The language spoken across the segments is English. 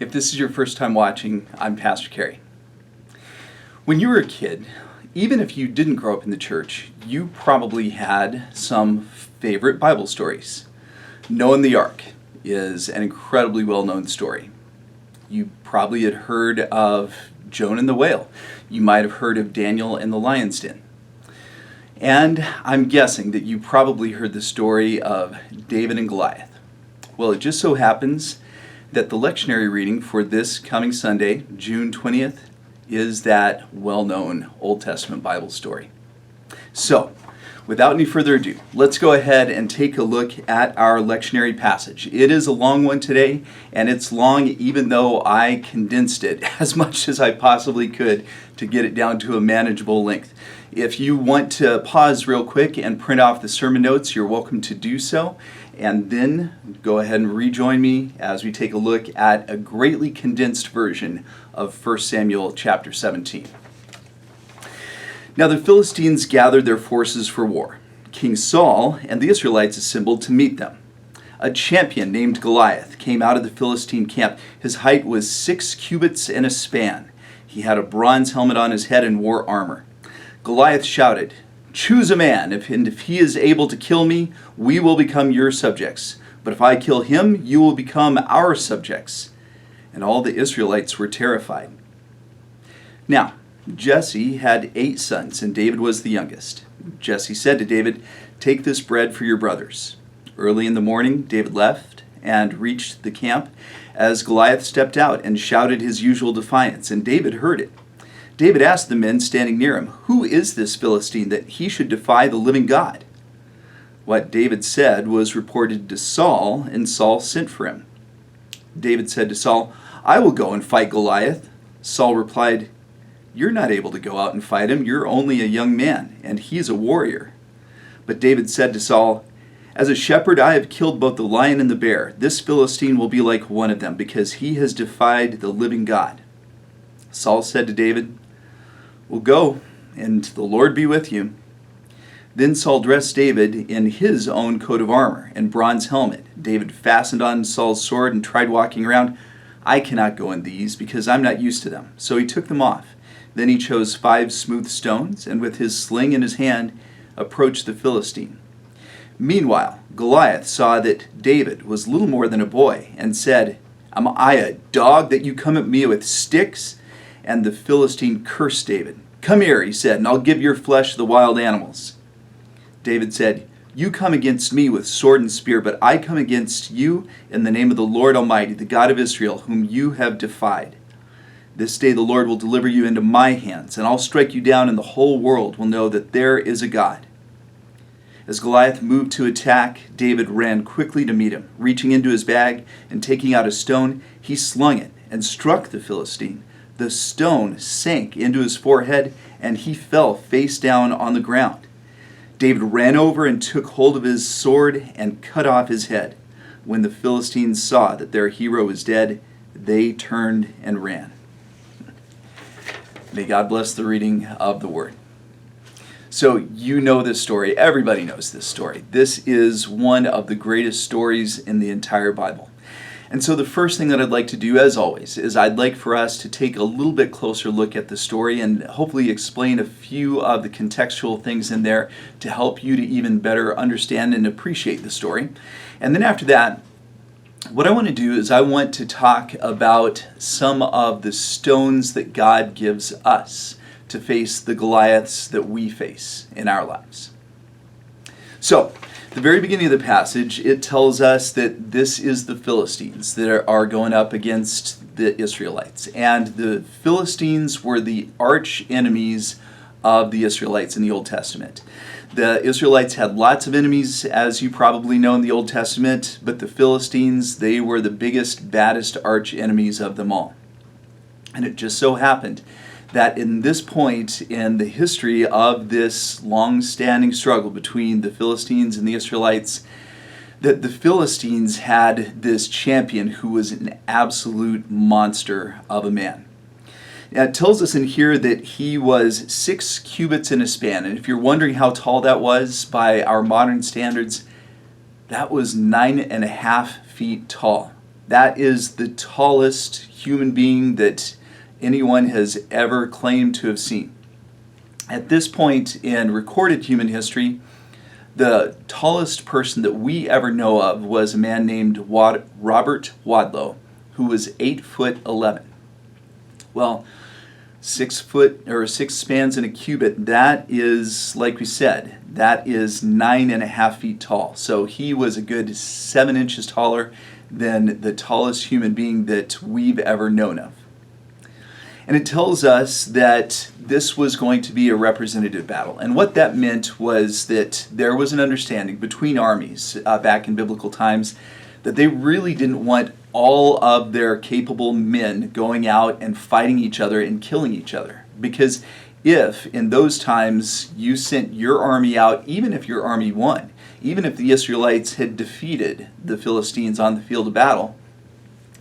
If this is your first time watching, I'm Pastor Kerry. When you were a kid, even if you didn't grow up in the church, you probably had some favorite Bible stories. Noah and the Ark is an incredibly well-known story. You probably had heard of Jonah and the whale. You might have heard of Daniel and the lion's den. And I'm guessing that you probably heard the story of David and Goliath. Well, it just so happens that the lectionary reading for this coming Sunday, June 20th, is that well-known Old Testament Bible story. So, without any further ado, let's go ahead and take a look at our lectionary passage. It is a long one today, and it's long even though I condensed it as much as I possibly could to get it down to a manageable length. If you want to pause real quick and print off the sermon notes, you're welcome to do so. And then go ahead and rejoin me as we take a look at a greatly condensed version of 1 Samuel chapter 17. Now the Philistines gathered their forces for war. King Saul and the Israelites assembled to meet them. A champion named Goliath came out of the Philistine camp. His height was 6 cubits and a span. He had a bronze helmet on his head and wore armor. Goliath shouted, "Choose a man, and if he is able to kill me, we will become your subjects. But if I kill him, you will become our subjects." And all the Israelites were terrified. Now, Jesse had 8 sons, and David was the youngest. Jesse said to David, "Take this bread for your brothers." Early in the morning, David left and reached the camp as Goliath stepped out and shouted his usual defiance, and David heard it. David asked the men standing near him, "Who is this Philistine that he should defy the living God?" What David said was reported to Saul, and Saul sent for him. David said to Saul, "I will go and fight Goliath." Saul replied, "You're not able to go out and fight him. You're only a young man, and he's a warrior." But David said to Saul, "As a shepherd I have killed both the lion and the bear. This Philistine will be like one of them, because he has defied the living God." Saul said to David, "Well, go, and the Lord be with you." Then Saul dressed David in his own coat of armor and bronze helmet. David fastened on Saul's sword and tried walking around. "I cannot go in these, because I'm not used to them." So he took them off. Then he chose 5 smooth stones, and with his sling in his hand, approached the Philistine. Meanwhile, Goliath saw that David was little more than a boy, and said, "Am I a dog that you come at me with sticks?" And the Philistine cursed David. "Come here," he said, "and I'll give your flesh to the wild animals." David said, "You come against me with sword and spear, but I come against you in the name of the Lord Almighty, the God of Israel, whom you have defied. This day the Lord will deliver you into my hands, and I'll strike you down, and the whole world will know that there is a God." As Goliath moved to attack, David ran quickly to meet him. Reaching into his bag and taking out a stone, he slung it and struck the Philistine. The stone sank into his forehead, and he fell face down on the ground. David ran over and took hold of his sword and cut off his head. When the Philistines saw that their hero was dead, they turned and ran. May God bless the reading of the Word. So you know this story. Everybody knows this story. This is one of the greatest stories in the entire Bible. And so the first thing that I'd like to do, as always, is I'd like for us to take a little bit closer look at the story and hopefully explain a few of the contextual things in there to help you to even better understand and appreciate the story. And then after that, what I want to do is I want to talk about some of the stones that God gives us to face the Goliaths that we face in our lives. So, the very beginning of the passage, it tells us that this is the Philistines that are going up against the Israelites. And the Philistines were the arch enemies of the Israelites in the Old Testament. The Israelites had lots of enemies, as you probably know in the Old Testament, but the Philistines, they were the biggest, baddest arch enemies of them all. And it just so happened that in this point in the history of this long-standing struggle between the Philistines and the Israelites, that the Philistines had this champion who was an absolute monster of a man. Now, it tells us in here that he was 6 cubits in a span, and if you're wondering how tall that was by our modern standards, that was 9.5 feet tall. That is the tallest human being that anyone has ever claimed to have seen. At this point in recorded human history, the tallest person that we ever know of was a man named Robert Wadlow, who was 8'11". Well, 6 foot or 6 spans in a cubit, that is, like we said, that is 9.5 feet tall. So he was a good 7 inches taller than the tallest human being that we've ever known of. And it tells us that this was going to be a representative battle. And what that meant was that there was an understanding between armies back in biblical times that they really didn't want all of their capable men going out and fighting each other and killing each other. Because if in those times you sent your army out, even if your army won, even if the Israelites had defeated the Philistines on the field of battle,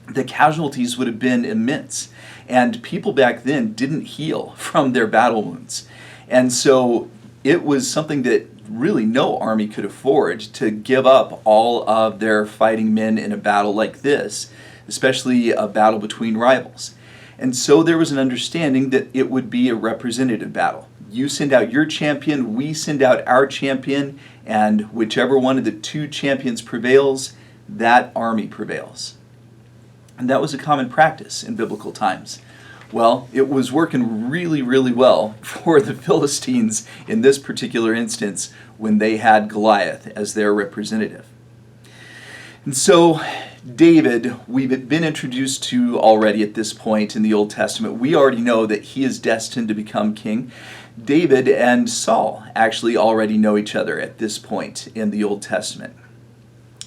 the casualties would have been immense. And people back then didn't heal from their battle wounds. And so it was something that really no army could afford to give up all of their fighting men in a battle like this, especially a battle between rivals. And so there was an understanding that it would be a representative battle. You send out your champion, we send out our champion, and whichever one of the two champions prevails, that army prevails. And that was a common practice in biblical times. Well, it was working really, really well for the Philistines in this particular instance when they had Goliath as their representative. And so David, we've been introduced to already at this point in the Old Testament. We already know that he is destined to become king. David and Saul actually already know each other at this point in the Old Testament.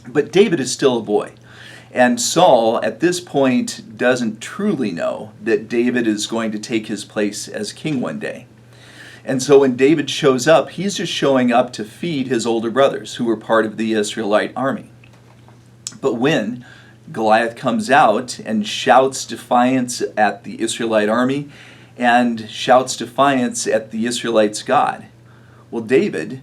But David is still a boy. And Saul, at this point, doesn't truly know that David is going to take his place as king one day. And so when David shows up, he's just showing up to feed his older brothers who were part of the Israelite army. But when Goliath comes out and shouts defiance at the Israelite army and shouts defiance at the Israelites' God, well, David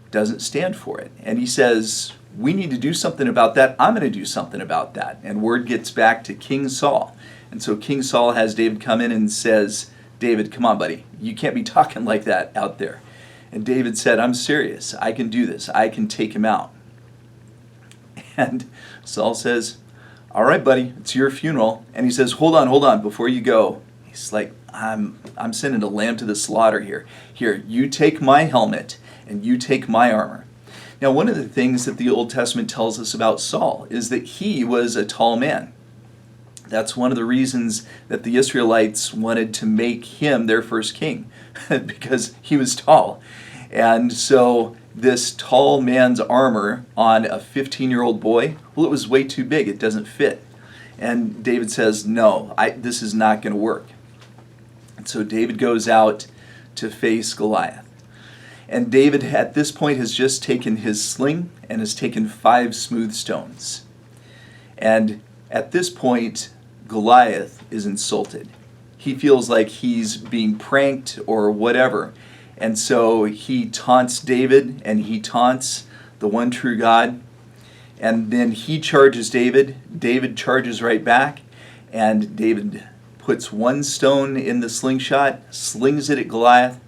doesn't stand for it. And he says, we need to do something about that. I'm going to do something about that. And word gets back to King Saul. And so King Saul has David come in and says, David, come on, buddy. You can't be talking like that out there. And David said, I'm serious. I can do this. I can take him out. And Saul says, all right, buddy, it's your funeral. And he says, hold on, before you go. He's like, I'm sending a lamb to the slaughter here. Here, you take my helmet and you take my armor. Now, one of the things that the Old Testament tells us about Saul is that he was a tall man. That's one of the reasons that the Israelites wanted to make him their first king, because he was tall. And so this tall man's armor on a 15-year-old boy, well, it was way too big. It doesn't fit. And David says, no, this is not going to work. And so David goes out to face Goliath. And David, at this point, has just taken his sling and has taken 5 smooth stones. And at this point, Goliath is insulted. He feels like he's being pranked or whatever. And so he taunts David and he taunts the one true God. And then he charges David. David charges right back. And David puts 1 stone in the slingshot, slings it at Goliath.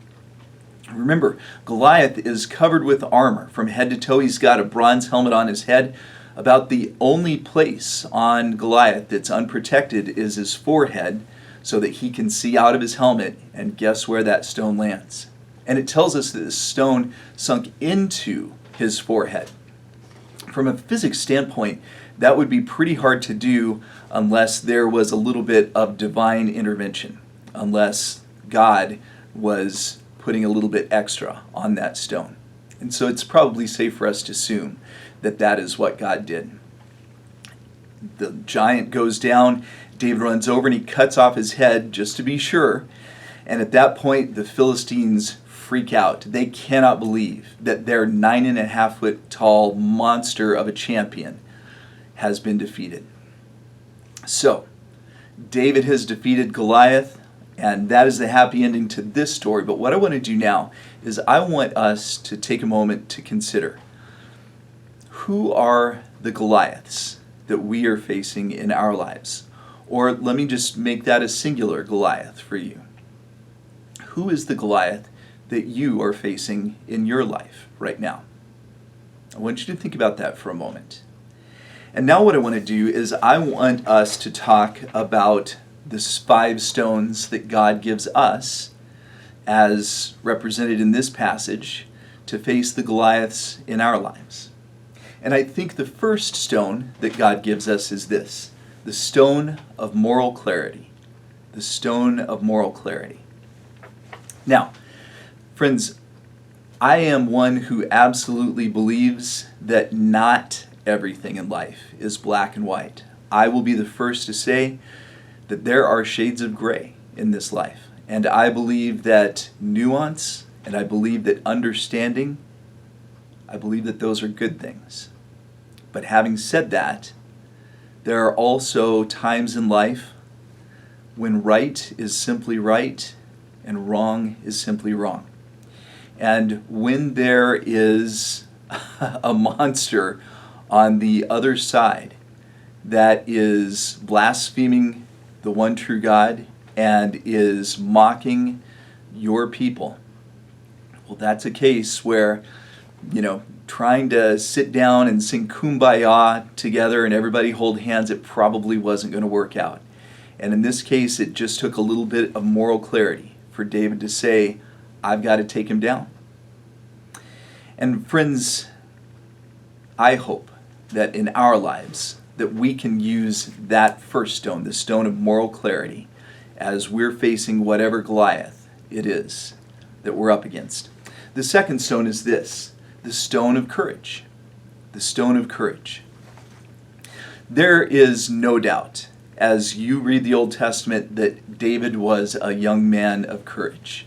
Remember, Goliath is covered with armor from head to toe. He's got a bronze helmet on his head. About the only place on Goliath that's unprotected is his forehead, so that he can see out of his helmet, and guess where that stone lands? And it tells us that the stone sunk into his forehead. From a physics standpoint, that would be pretty hard to do unless there was a little bit of divine intervention, unless God was putting a little bit extra on that stone. And so it's probably safe for us to assume that that is what God did. The giant goes down, David runs over and he cuts off his head just to be sure. And at that point, the Philistines freak out. They cannot believe that their 9.5 foot tall monster of a champion has been defeated. So, David has defeated Goliath. And that is the happy ending to this story. But what I want to do now is I want us to take a moment to consider, who are the Goliaths that we are facing in our lives? Or let me just make that a singular Goliath for you. Who is the Goliath that you are facing in your life right now? I want you to think about that for a moment. And now what I want to do is I want us to talk about the 5 stones that God gives us, as represented in this passage, to face the Goliaths in our lives. And I think the first stone that God gives us is this: the stone of moral clarity. The stone of moral clarity. Now, friends, I am one who absolutely believes that not everything in life is black and white. I will be the first to say that there are shades of gray in this life. And I believe that nuance and I believe that understanding, I believe that those are good things. But having said that, there are also times in life when right is simply right and wrong is simply wrong. And when there is a monster on the other side that is blaspheming the one true God and is mocking your people, well, that's a case where, trying to sit down and sing Kumbaya together and everybody hold hands, it probably wasn't going to work out. And in this case, it just took a little bit of moral clarity for David to say, I've got to take him down. And friends, I hope that in our lives that we can use that first stone, the stone of moral clarity, as we're facing whatever Goliath it is that we're up against. The second stone is this: the stone of courage. The stone of courage. There is no doubt, as you read the Old Testament, that David was a young man of courage.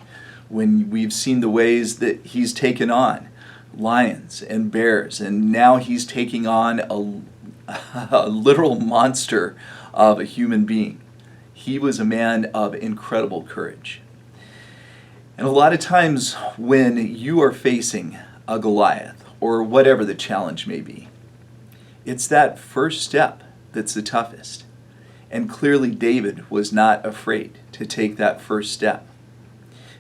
When we've seen the ways that he's taken on lions and bears, and now he's taking on a literal monster of a human being. He was a man of incredible courage. And a lot of times when you are facing a Goliath, or whatever the challenge may be, it's that first step that's the toughest. And clearly David was not afraid to take that first step.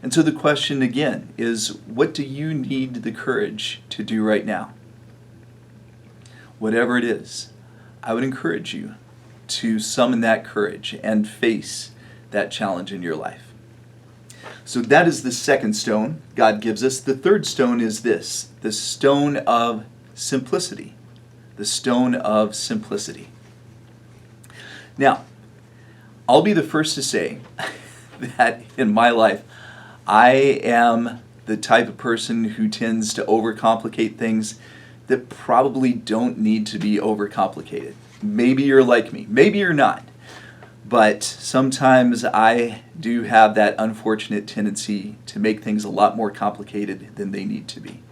And so the question again is, what do you need the courage to do right now? Whatever it is, I would encourage you to summon that courage and face that challenge in your life. So that is the second stone God gives us. The third stone is this: the stone of simplicity. The stone of simplicity. Now, I'll be the first to say that in my life, I am the type of person who tends to overcomplicate things that probably don't need to be overcomplicated. Maybe you're like me, maybe you're not. But sometimes I do have that unfortunate tendency to make things a lot more complicated than they need to be.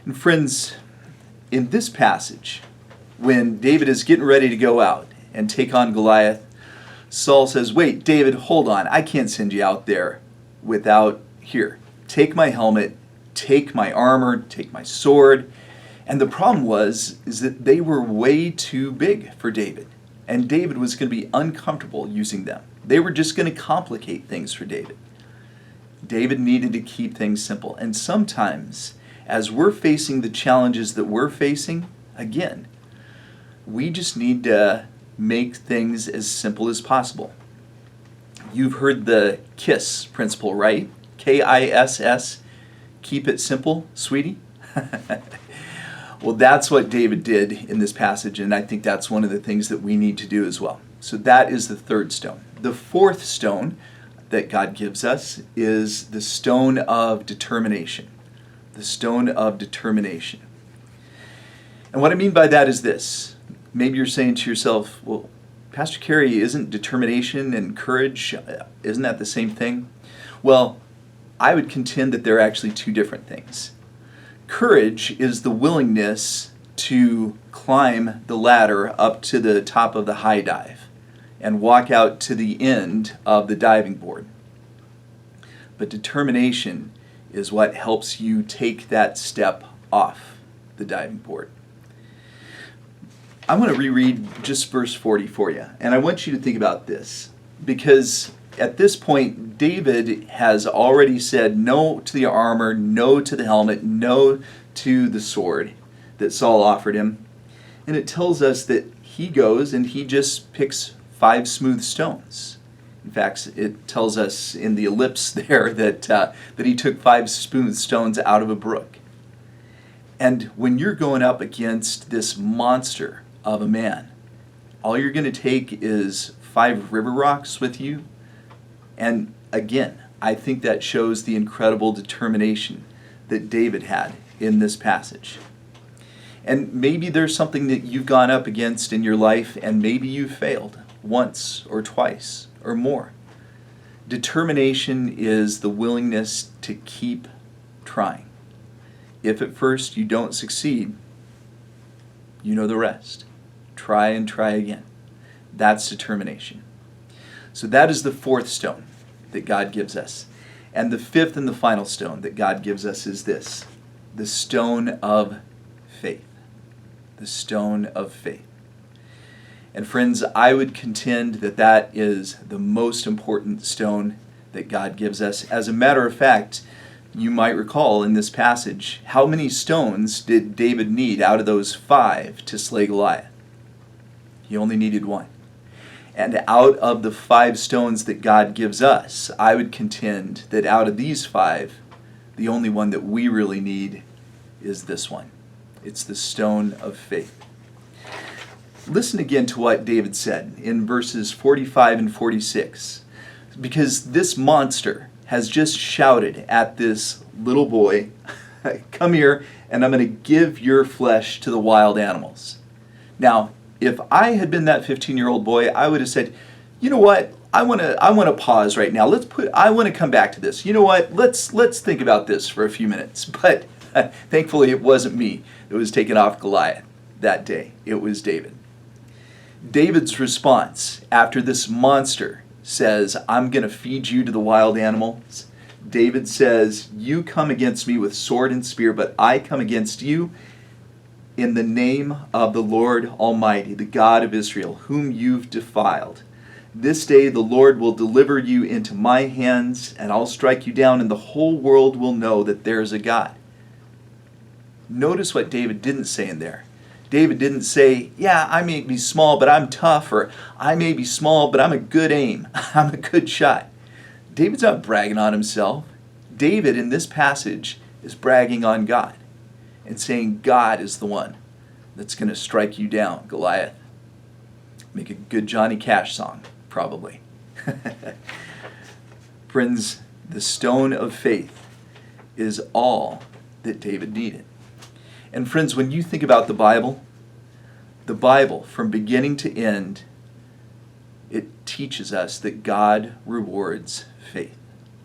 And friends, in this passage, when David is getting ready to go out and take on Goliath, Saul says, "Wait, David, hold on. I can't send you out there without, here, take my helmet, take my armor, take my sword." And the problem is that they were way too big for David. And David was going to be uncomfortable using them. They were just going to complicate things for David. David needed to keep things simple. And sometimes, as we're facing the challenges that we're facing, again, we just need to make things as simple as possible. You've heard the KISS principle, right? K-I-S-S, keep it simple, sweetie. Well, that's what David did in this passage, and I think that's one of the things that we need to do as well. So that is the third stone. The fourth stone that God gives us is the stone of determination. The stone of determination. And what I mean by that is this. Maybe you're saying to yourself, well, Pastor Kerry, isn't determination and courage, isn't that the same thing? Well, I would contend that they're actually two different things. Courage is the willingness to climb the ladder up to the top of the high dive and walk out to the end of the diving board. But determination is what helps you take that step off the diving board. I want to reread just verse 40 for you. And I want you to think about this. Because at this point, David has already said no to the armor, no to the helmet, no to the sword that Saul offered him. And it tells us that he goes and he just picks 5 smooth stones. In fact, it tells us in the ellipse there that he took 5 smooth stones out of a brook. And when you're going up against this monster of a man, all you're going to take is 5 river rocks with you. And again, I think that shows the incredible determination that David had in this passage. And maybe there's something that you've gone up against in your life, and maybe you've failed once or twice or more. Determination is the willingness to keep trying. If at first you don't succeed, you know the rest. Try and try again. That's determination. So that is the 4th stone that God gives us. And the 5th and the final stone that God gives us is this: the stone of faith. The stone of faith. And friends, I would contend that that is the most important stone that God gives us. As a matter of fact, you might recall in this passage, how many stones did David need out of those 5 to slay Goliath? He only needed 1. And out of the 5 stones that God gives us, I would contend that out of these 5, the only one that we really need is this one. It's the stone of faith. Listen again to what David said in verses 45 and 46, because this monster has just shouted at this little boy, "Come here, and I'm going to give your flesh to the wild animals." Now, if I had been that 15-year-old boy, I would have said, "You know what? I want to pause right now. I want to come back to this. You know what? Let's think about this for a few minutes." But thankfully, it wasn't me that was taking off Goliath that day. It was David. David's response after this monster says, "I'm going to feed you to the wild animals," David says, "You come against me with sword and spear, but I come against you in the name of the Lord Almighty, the God of Israel, whom you've defiled. This day the Lord will deliver you into my hands, and I'll strike you down, and the whole world will know that there's a God." Notice what David didn't say in there. David didn't say, "Yeah, I may be small, but I'm tough," or "I may be small, but I'm a good aim. I'm a good shot." David's not bragging on himself. David, in this passage, is bragging on God and saying God is the one that's going to strike you down, Goliath. Make a good Johnny Cash song, probably. Friends, the stone of faith is all that David needed. And friends, when you think about the Bible, from beginning to end, it teaches us that God rewards faith.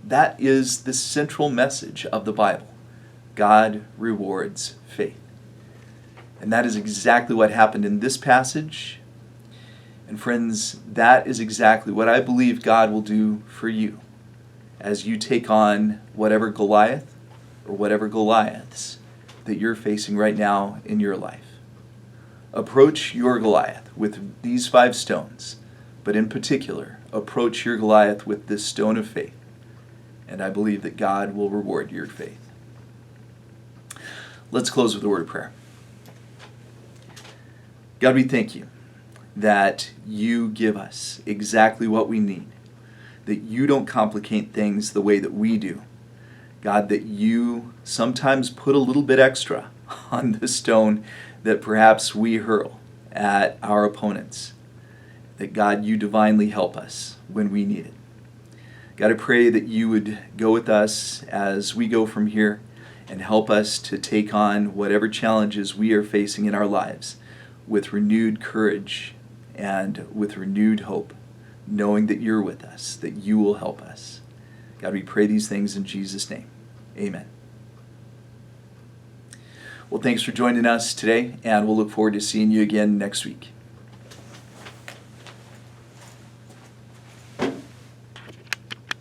That is the central message of the Bible. God rewards faith. And that is exactly what happened in this passage. And friends, that is exactly what I believe God will do for you as you take on whatever Goliath or whatever Goliaths that you're facing right now in your life. Approach your Goliath with these 5 stones, but in particular, approach your Goliath with this stone of faith, and I believe that God will reward your faith. Let's close with a word of prayer. God, we thank you that you give us exactly what we need, that you don't complicate things the way that we do. God, that you sometimes put a little bit extra on the stone that perhaps we hurl at our opponents. That God, you divinely help us when we need it. God, I pray that you would go with us as we go from here and help us to take on whatever challenges we are facing in our lives with renewed courage and with renewed hope, knowing that you're with us, that you will help us. God, we pray these things in Jesus' name. Amen. Well, thanks for joining us today, and we'll look forward to seeing you again next week.